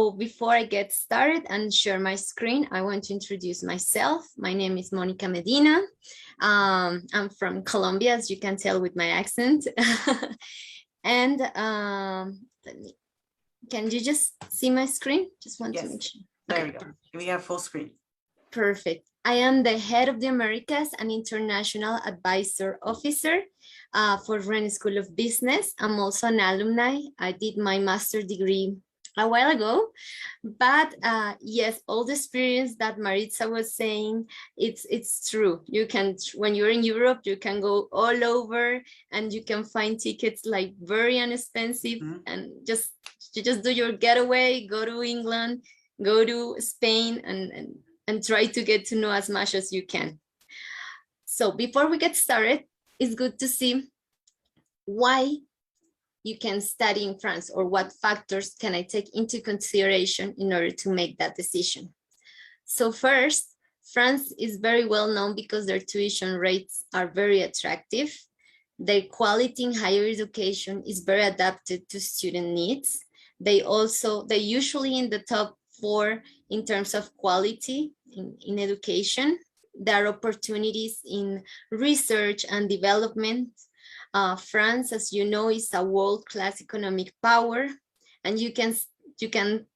So before I get started and share my screen, I want to introduce myself. My name is Monica Medina. I'm from Colombia, as you can tell with my accent. And can you just see my screen? Just want to make sure. There we go. We have full screen. Perfect. I am the head of the Americas and International Advisor Officer for Rennes School of Business. I'm also an alumni. I did my master's degree a while ago, but yes, all the experience that Maritza was saying, it's true. You can, when you're in Europe, you can go all over and you can find tickets like very inexpensive, and you just do your getaway, go to England, go to Spain, and try to get to know as much as you can. So before we get started, it's good to see why you can study in France, or what factors can I take into consideration in order to make that decision. So first, France is very well known because their tuition rates are very attractive. Their quality in higher education is very adapted to student needs. They usually in the top 4 in terms of quality in education. There are opportunities in research and development. France, as you know, is a world-class economic power, and you can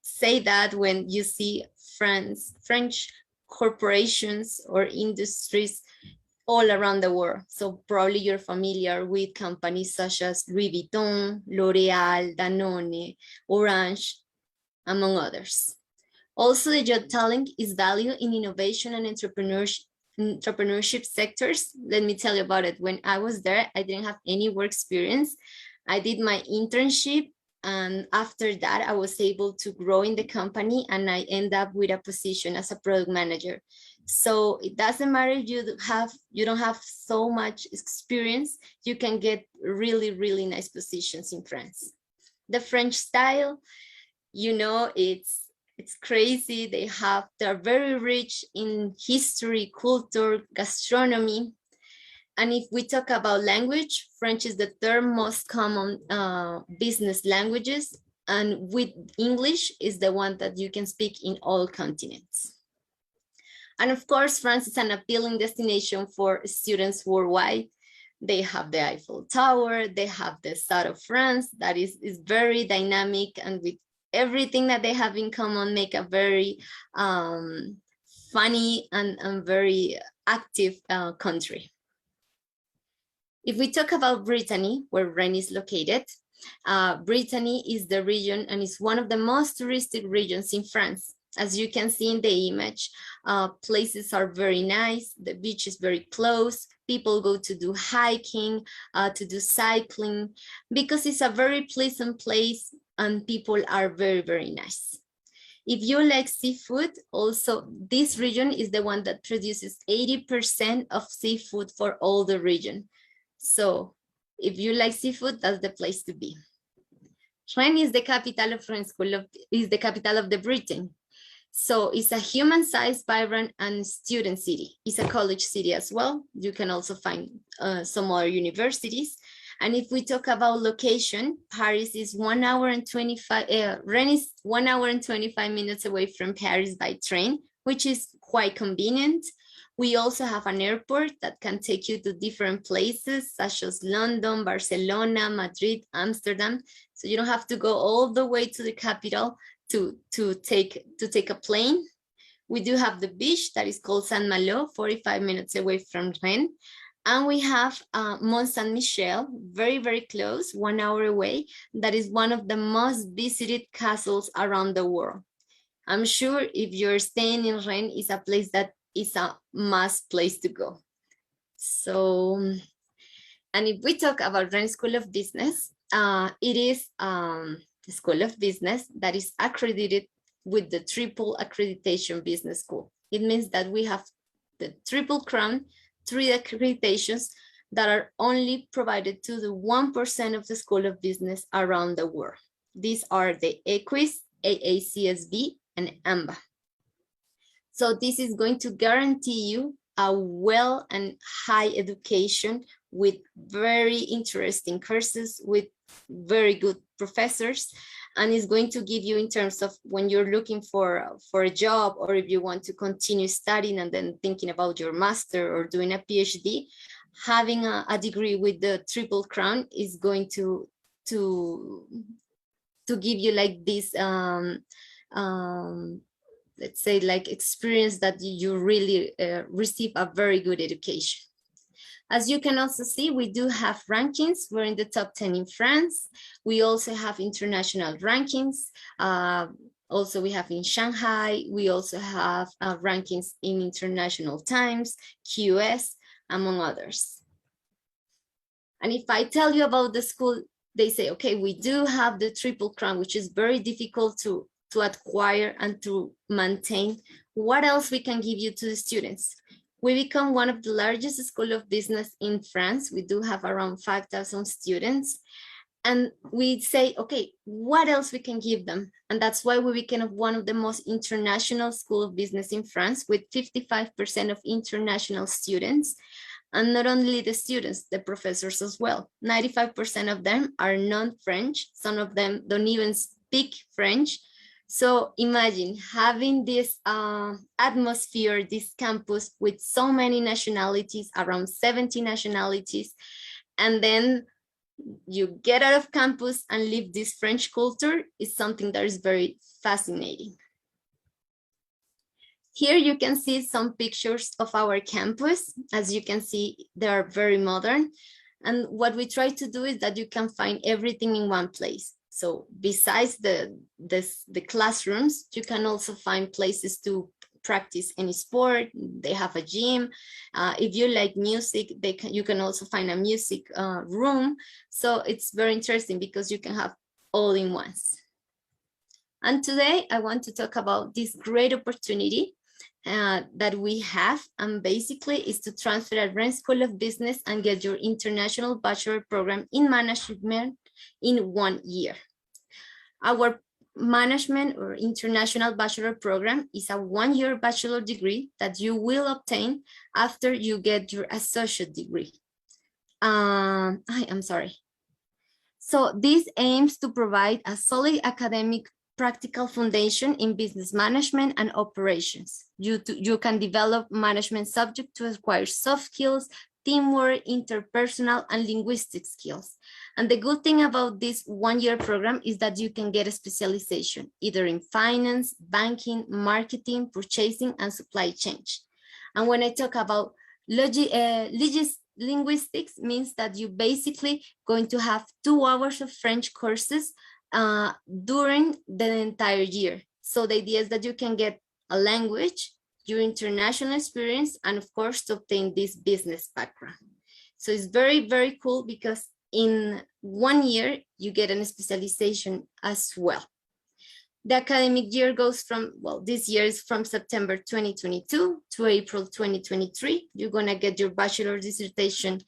say that when you see French corporations or industries all around the world. So probably you're familiar with companies such as Louis Vuitton, L'Oreal, Danone, Orange, among others. Also, the job talent is valued in innovation and entrepreneurship sectors. Let me tell you about it. When I was there, I didn't have any work experience. I did my internship, and after that, I was able to grow in the company, and I end up with a position as a product manager. So it doesn't matter if you don't have so much experience, you can get really, really nice positions in France. The French style, you know, it's crazy. They're very rich in history, culture, gastronomy. And if we talk about language, French is the 3rd most common business languages, and with English is the one that you can speak in all continents. And of course, France is an appealing destination for students worldwide. They have the Eiffel Tower, they have the South of France that is very dynamic, and with everything that they have in common make a very funny and very active country. If we talk about Brittany, where Rennes is located, Brittany is the region and is one of the most touristic regions in France. As you can see in the image, places are very nice, the beach is very close, people go to do hiking, to do cycling, because it's a very pleasant place and people are very, very nice. If you like seafood, also this region is the one that produces 80% of seafood for all the region. So if you like seafood, that's the place to be. Rennes is the capital of Rennes School is the capital of the Britain. So it's a human-sized, vibrant, and student city. It's a college city as well. You can also find some other universities. And if we talk about location, Paris is 1 hour and 25, Rennes is 1 hour and 25 minutes away from Paris by train, which is quite convenient. We also have an airport that can take you to different places, such as London, Barcelona, Madrid, Amsterdam. So you don't have to go all the way to the capital to take a plane. We do have the beach that is called Saint-Malo, 45 minutes away from Rennes. And we have Mont Saint-Michel, very, very close, 1 hour away. That is one of the most visited castles around the world. I'm sure if you're staying in Rennes, it's a place that is a must place to go. So, and if we talk about Rennes School of Business, it is the School of Business that is accredited with the triple accreditation business school. It means that we have the triple crown, 3 accreditations that are only provided to the 1% of the School of Business around the world. These are the EQUIS, AACSB, and AMBA. So this is going to guarantee you a well and high education with very interesting courses, with very good professors. and it's going to give you in terms of when you're looking for a job, or if you want to continue studying and then thinking about your master or doing a PhD, having a degree with the triple crown is going to give you like this let's say like experience that you really receive a very good education. As you can also see, we do have rankings. We're in the top 10 in France. We also have international rankings. Also, we have in Shanghai. We also have rankings in International Times, QS, among others. And if I tell you about the school, they say, okay, we do have the triple crown, which is very difficult to acquire and to maintain. What else we can give you to the students? We become one of the largest school of business in France. We do have around 5,000 students. And we say, okay, what else we can give them? And that's why we became one of the most international school of business in France, with 55% of international students. And not only the students, the professors as well. 95% of them are non-French. Some of them don't even speak French. So imagine having this atmosphere, this campus with so many nationalities, around 70 nationalities, and then you get out of campus and live this French culture is something that is very fascinating. Here you can see some pictures of our campus. As you can see, they are very modern. And what we try to do is that you can find everything in one place. So besides the classrooms, you can also find places to practice any sport. They have a gym. If you like music, you can also find a music room. So it's very interesting because you can have all in once. And today I want to talk about this great opportunity that we have, and basically is to transfer at Rennes School of Business and get your international bachelor program in management in 1 year. Our management or international bachelor program is a 1-year bachelor degree that you will obtain after you get your associate degree. I'm sorry. So this aims to provide a solid academic practical foundation in business management and operations. You can develop management subject to acquire soft skills, teamwork, interpersonal, and linguistic skills. And the good thing about this 1-year program is that you can get a specialization either in finance, banking, marketing, purchasing, and supply chain. And when I talk about linguistics, means that you basically going to have 2 hours of French courses during the entire year. So the idea is that you can get a language, your international experience, and of course to obtain this business background. So it's very, very cool because in 1 year you get a specialization as well. The academic year goes from, well, this year is from September 2022 to April 2023. You're gonna get your bachelor dissertation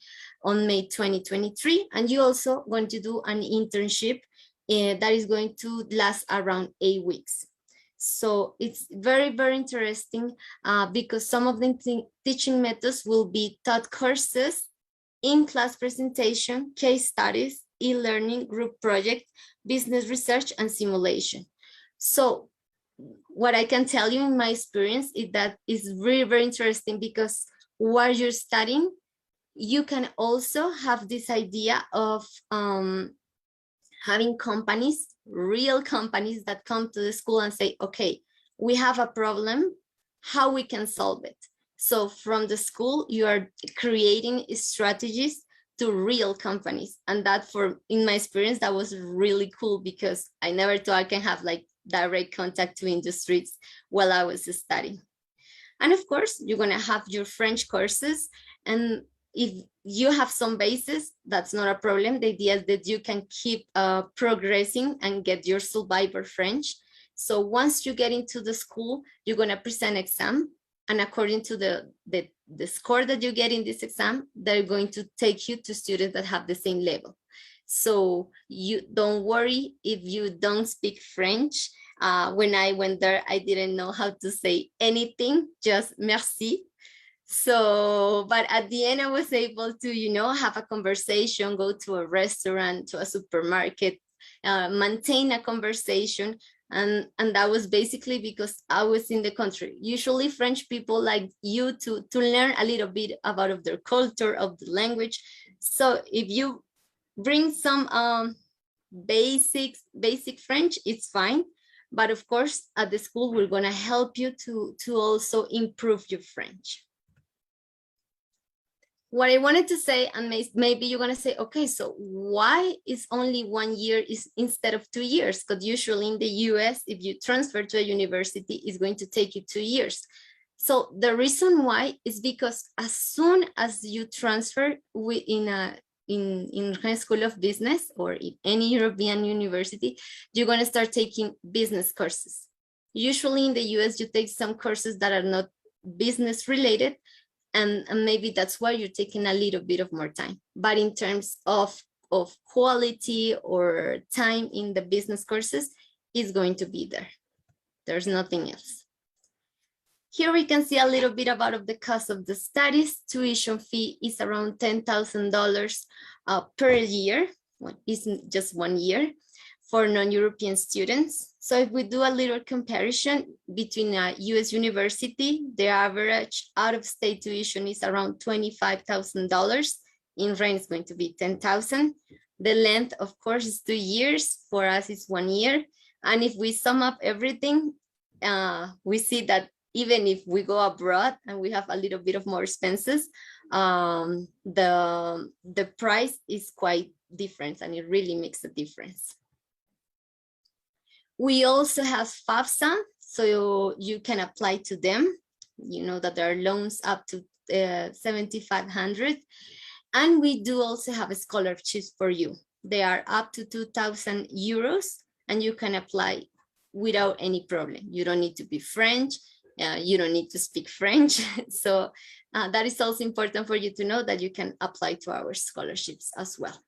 on May 2023, and you also going to do an internship that is going to last around 8 weeks. So it's very, very interesting because some of the teaching methods will be taught courses, in-class presentation, case studies, e-learning, group project, business research, and simulation. So what I can tell you in my experience is that it's very, very interesting because while you're studying, you can also have this idea of having companies, real companies that come to the school and say, okay, we have a problem, how we can solve it. So from the school, you are creating strategies to real companies. And that in my experience, that was really cool because I never thought I can have like direct contact to industries while I was studying. And of course, you're gonna have your French courses. And if you have some bases, that's not a problem. The idea is that you can keep progressing and get your survivor French. So once you get into the school, you're gonna present exam. And according to the score that you get in this exam, they're going to take you to students that have the same level. So you don't worry if you don't speak French. When I went there, I didn't know how to say anything, just merci. So, but at the end, I was able to, have a conversation, go to a restaurant, to a supermarket, maintain a conversation. And that was basically because I was in the country. Usually French people like you to learn a little bit about of their culture, of the language. So if you bring some basic French, it's fine. But of course, at the school, we're gonna help you to also improve your French. What I wanted to say, and maybe you're gonna say, okay, so why is only 1 year instead of 2 years? Because usually in the US, if you transfer to a university, it's going to take you 2 years. So the reason why is because as soon as you transfer in Rennes School of Business or in any European university, you're gonna start taking business courses. Usually in the US, you take some courses that are not business related, and maybe that's why you're taking a little bit of more time. But in terms of quality or time in the business courses, it's going to be there. There's nothing else. Here we can see a little bit about the cost of the studies. Tuition fee is around $10,000 per year. Well, it's just 1 year for non-European students. So if we do a little comparison between a US university, the average out-of-state tuition is around $25,000. In Rennes, it's going to be $10,000. The length, of course, is 2 years. For us, it's 1 year. And if we sum up everything, we see that even if we go abroad and we have a little bit of more expenses, the price is quite different, and it really makes a difference. We also have FAFSA, so you can apply to them. You know that there are loans up to 7,500. And we do also have scholarships for you. They are up to 2,000 euros, and you can apply without any problem. You don't need to be French. You don't need to speak French. So that is also important for you to know, that you can apply to our scholarships as well.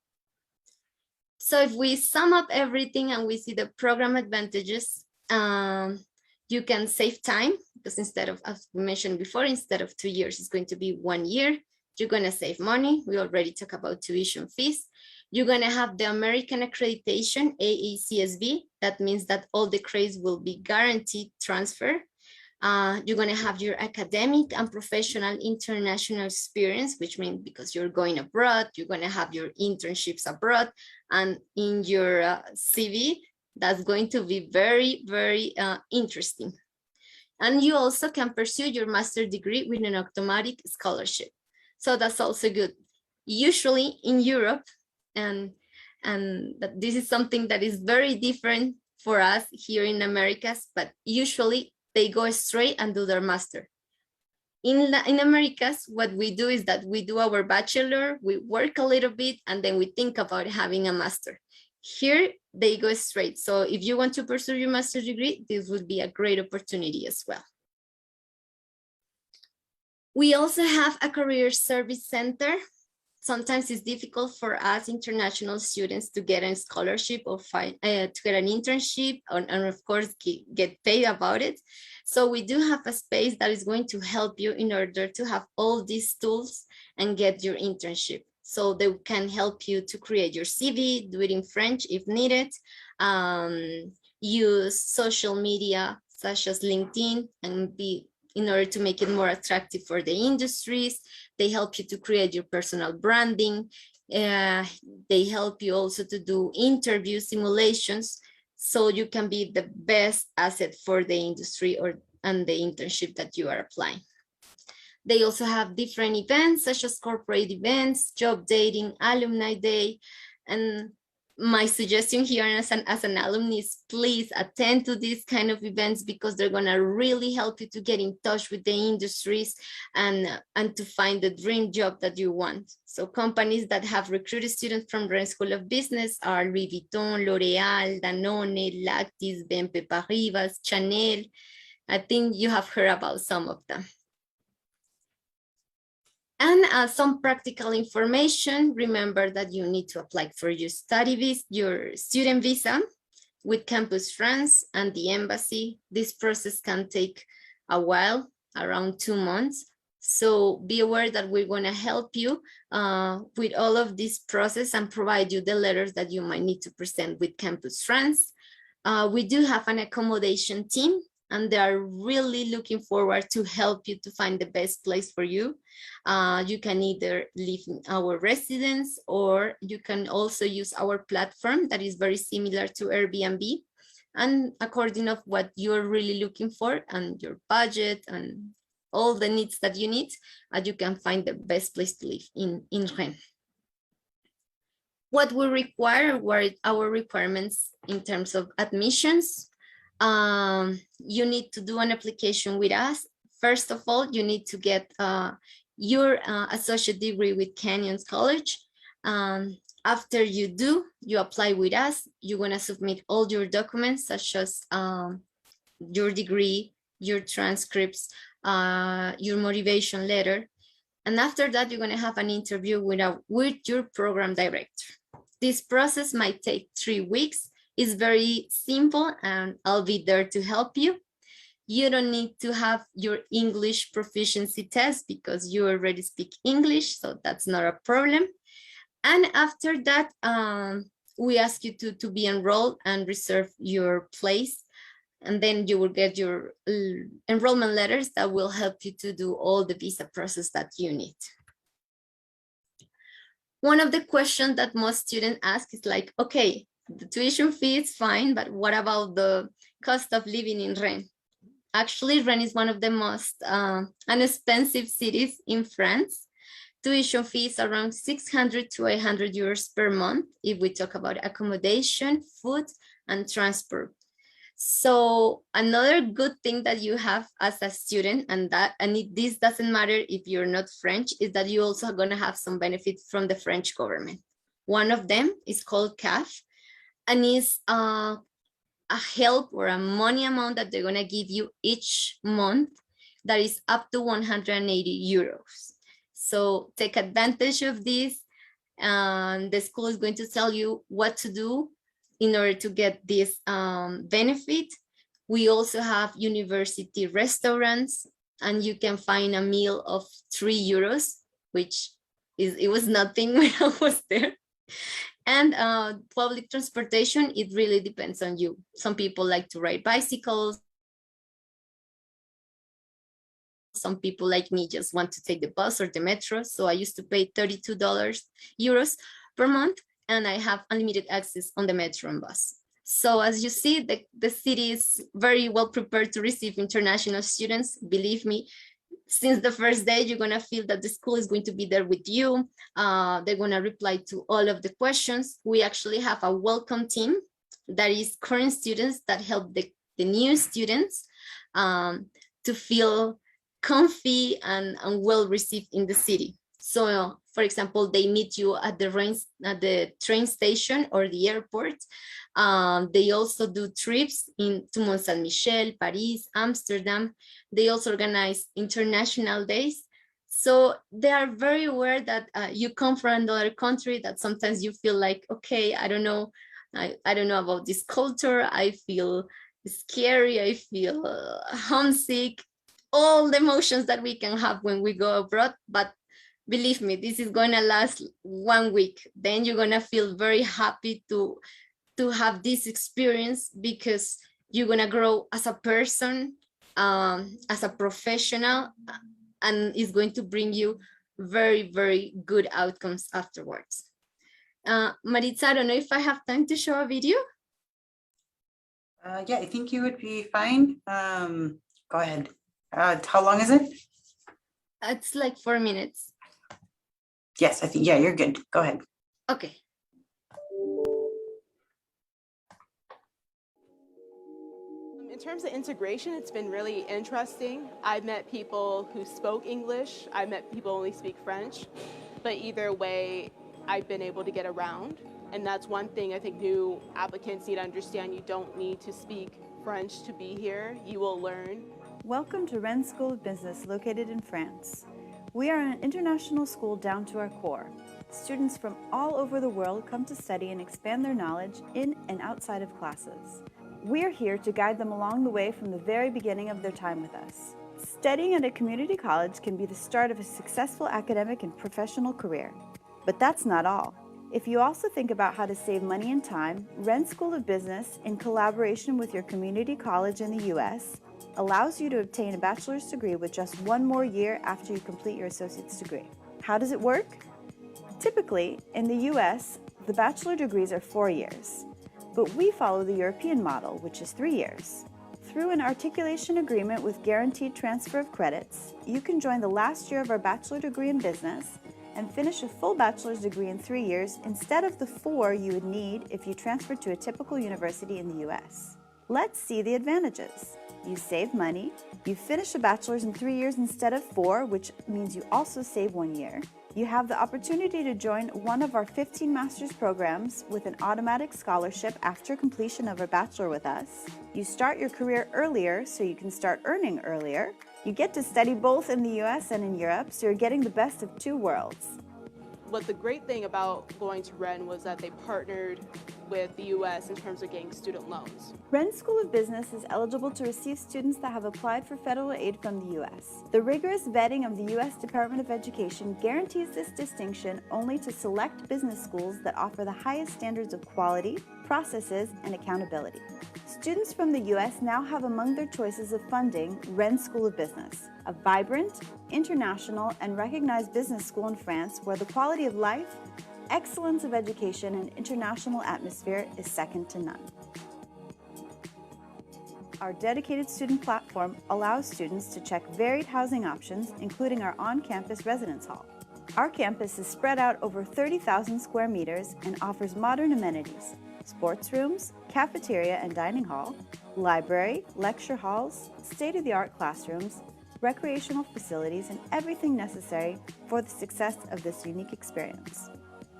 So if we sum up everything and we see the program advantages, you can save time, because instead of, as we mentioned before, instead of 2 years, it's going to be 1 year. You're going to save money. We already talked about tuition fees. You're going to have the American accreditation, AACSB. That means that all the credits will be guaranteed transfer. You're going to have your academic and professional international experience, which means because you're going abroad, you're going to have your internships abroad, and in your CV, that's going to be very, very interesting. And you also can pursue your master's degree with an automatic scholarship. So that's also good. Usually in Europe, and this is something that is very different for us here in Americas, but usually they go straight and do their master. In Americas, what we do is that we do our bachelor, we work a little bit, and then we think about having a master. Here, they go straight. So if you want to pursue your master's degree, this would be a great opportunity as well. We also have a career service center. Sometimes it's difficult for us international students to get a scholarship or to get an internship and of course get paid about it. So we do have a space that is going to help you in order to have all these tools and get your internship. So they can help you to create your CV, do it in French if needed, use social media such as LinkedIn and in order to make it more attractive for the industries. They help you to create your personal branding. They help you also to do interview simulations, so you can be the best asset for the industry and the internship that you are applying. They also have different events such as corporate events, job dating, alumni day, and my suggestion here as an alumni is please attend to these kind of events, because they're going to really help you to get in touch with the industries and to find the dream job that you want. So companies that have recruited students from Rennes School of Business are Louis Vuitton, L'Oreal, Danone, Lactis, BNP Paribas, Chanel. I think you have heard about some of them. And some practical information. Remember that you need to apply for your your student visa with Campus France and the embassy. This process can take a while, around 2 months. So be aware that we're going to help you with all of this process and provide you the letters that you might need to present with Campus France. We do have an accommodation team, and they are really looking forward to help you to find the best place for you. You can either live in our residence, or you can also use our platform that is very similar to Airbnb. And according of what you're really looking for and your budget and all the needs that you need, you can find the best place to live in Rennes. What we require were our requirements in terms of admissions. You need to do an application with us. First of all, you need to get your associate degree with Canyons College. After you do, you apply with us. You're gonna submit all your documents, such as your degree, your transcripts, your motivation letter. And after that, you're gonna have an interview with your program director. This process might take 3 weeks. It's very simple, and I'll be there to help you. You don't need to have your English proficiency test because you already speak English, so that's not a problem. And after that, we ask you to be enrolled and reserve your place. And then you will get your enrollment letters that will help you to do all the visa process that you need. One of the questions that most students ask is like, okay, the tuition fee is fine, but what about the cost of living in Rennes? Actually, Rennes is one of the most inexpensive cities in France. Tuition fees around 600 to 800 euros per month if we talk about accommodation, food, and transport. So another good thing that you have as a student, this doesn't matter if you're not French, is that you're also going to have some benefits from the French government. One of them is called CAF, and is a help or a money amount that they're going to give you each month that is up to 180 euros. So take advantage of this, and the school is going to tell you what to do in order to get this benefit. We also have university restaurants, and you can find a meal of 3 euros, which it was nothing when I was there. And public transportation, it really depends on you. Some people like to ride bicycles. Some people like me just want to take the bus or the metro. So I used to pay €32 per month, and I have unlimited access on the metro and bus. So as you see, the city is very well prepared to receive international students. Believe me, since the first day, you're gonna feel that the school is going to be there with you. They're gonna reply to all of the questions. We actually have a welcome team that is current students that help the new students to feel comfy and well received in the city. So for example, they meet you at the train station or the airport. They also do trips to Mont Saint Michel, Paris, Amsterdam. They also organize international days. So they are very aware that you come from another country, that sometimes you feel like, okay, I don't know about this culture. I feel scary. I feel homesick. All the emotions that we can have when we go abroad. But believe me, this is going to last 1 week. Then you're going to feel very happy to have this experience, because you're going to grow as a person, as a professional, and it's going to bring you very, very good outcomes afterwards. Maritza, I don't know if I have time to show a video. Yeah, I think you would be fine. Go ahead. How long is it? It's like 4 minutes. Yes, I think, yeah, you're good. Go ahead. Okay. In terms of integration, it's been really interesting. I've met people who spoke English. I've met people who only speak French. But either way, I've been able to get around. And that's one thing I think new applicants need to understand. You don't need to speak French to be here. You will learn. Welcome to Rennes School of Business, located in France. We are an international school down to our core. Students from all over the world come to study and expand their knowledge in and outside of classes. We are here to guide them along the way from the very beginning of their time with us. Studying at a community college can be the start of a successful academic and professional career. But that's not all. If you also think about how to save money and time, Rennes School of Business, in collaboration with your community college in the US, allows you to obtain a bachelor's degree with just one more year after you complete your associate's degree. How does it work? Typically, in the US, the bachelor degrees are 4 years, but we follow the European model, which is 3 years. Through an articulation agreement with guaranteed transfer of credits, you can join the last year of our bachelor degree in business and finish a full bachelor's degree in 3 years instead of the 4 you would need if you transferred to a typical university in the US. Let's see the advantages. You save money, you finish a bachelor's in 3 years instead of 4, which means you also save 1 year. You have the opportunity to join one of our 15 master's programs with an automatic scholarship after completion of a bachelor with us. You start your career earlier so you can start earning earlier. You get to study both in the US and in Europe, so you're getting the best of 2 worlds. What the great thing about going to Rennes was that they partnered with the US in terms of getting student loans. Rennes School of Business is eligible to receive students that have applied for federal aid from the US. The rigorous vetting of the US Department of Education guarantees this distinction only to select business schools that offer the highest standards of quality, processes, and accountability. Students from the US now have among their choices of funding Rennes School of Business, a vibrant, international, and recognized business school in France where the quality of life, excellence of education, and international atmosphere is second to none. Our dedicated student platform allows students to check varied housing options, including our on-campus residence hall. Our campus is spread out over 30,000 square meters and offers modern amenities, sports rooms, cafeteria and dining hall, library, lecture halls, state-of-the-art classrooms, recreational facilities, and everything necessary for the success of this unique experience.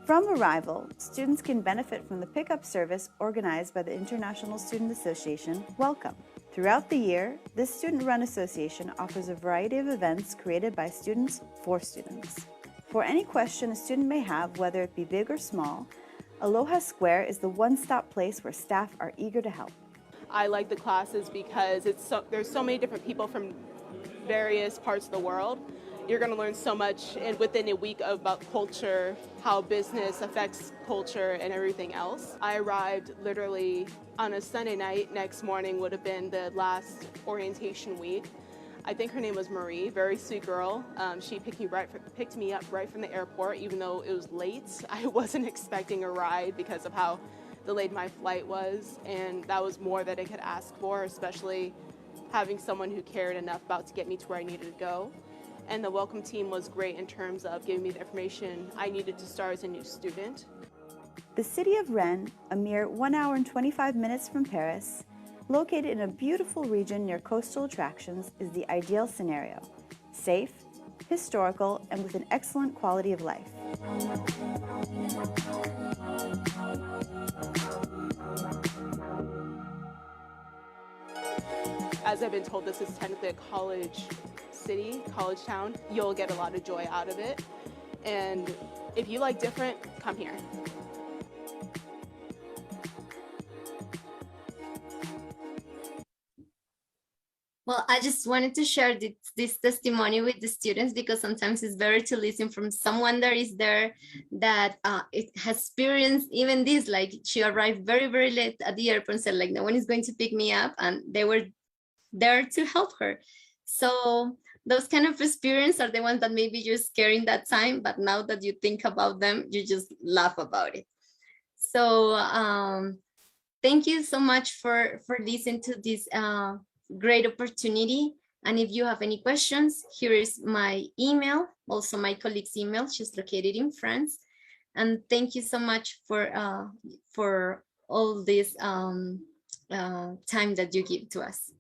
From arrival, students can benefit from the pickup service organized by the International Student Association, Welcome. Throughout the year, this student-run association offers a variety of events created by students for students. For any question a student may have, whether it be big or small, Aloha Square is the one-stop place where staff are eager to help. I like the classes because there's so many different people from various parts of the world. You're going to learn so much within a week about culture, how business affects culture, and everything else. I arrived literally on a Sunday night. Next morning would have been the last orientation week. I think her name was Marie, very sweet girl. She picked me up right from the airport, even though it was late. I wasn't expecting a ride because of how delayed my flight was, and that was more than I could ask for, especially having someone who cared enough about to get me to where I needed to go. And the welcome team was great in terms of giving me the information I needed to start as a new student. The city of Rennes, a mere 1 hour and 25 minutes from Paris, located in a beautiful region near coastal attractions, is the ideal scenario. Safe, historical, and with an excellent quality of life. As I've been told, this is technically a college city, college town. You'll get a lot of joy out of it. And if you like different, come here. Well, I just wanted to share this testimony with the students because sometimes it's better to listen from someone that is there that it has experienced even this, like she arrived very, very late at the airport and said like, no one is going to pick me up, and they were there to help her. So those kind of experiences are the ones that maybe you're scared in that time, but now that you think about them, you just laugh about it. So thank you so much for listening to this great opportunity. And if you have any questions, here is my email, also my colleague's email. She's located in France. And thank you so much for all this time that you give to us.